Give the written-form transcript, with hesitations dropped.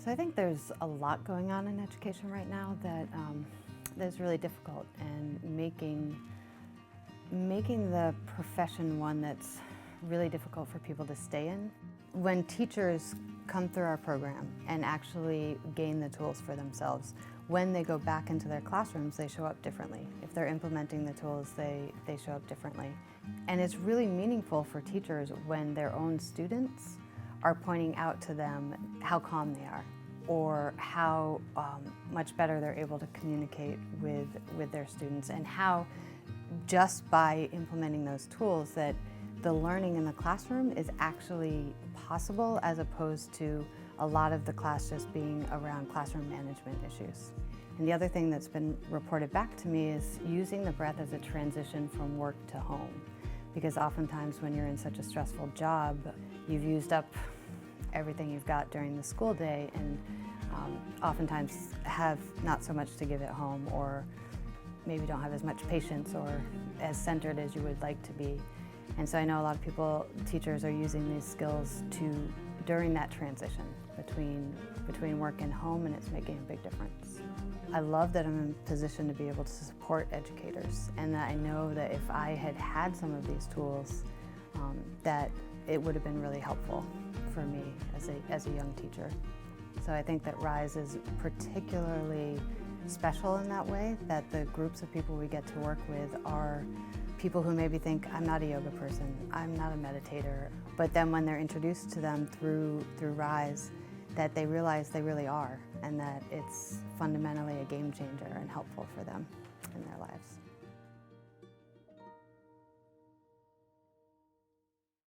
So I think there's a lot going on in education right now that's really difficult, and making the profession one that's really difficult for people to stay in. When teachers come through our program and actually gain the tools for themselves, when they go back into their classrooms, they show up differently. If they're implementing the tools, they show up differently. And it's really meaningful for teachers when their own students are pointing out to them how calm they are, or how much better they're able to communicate with their students, and how just by implementing those tools that the learning in the classroom is actually possible, as opposed to a lot of the class just being around classroom management issues. And the other thing that's been reported back to me is using the breath as a transition from work to home. Because oftentimes when you're in such a stressful job, you've used up everything you've got during the school day, and oftentimes have not so much to give at home, or maybe don't have as much patience or as centered as you would like to be. And so I know a lot of people, teachers, are using these skills during that transition between work and home, and it's making a big difference. I love that I'm in a position to be able to support educators, and that I know that if I had had some of these tools, that it would have been really helpful for me as a young teacher. So I think that RISE is particularly special in that way, that the groups of people we get to work with are people who maybe think, I'm not a yoga person, I'm not a meditator, but then when they're introduced to them through RISE, that they realize they really are, and that it's fundamentally a game changer and helpful for them in their lives.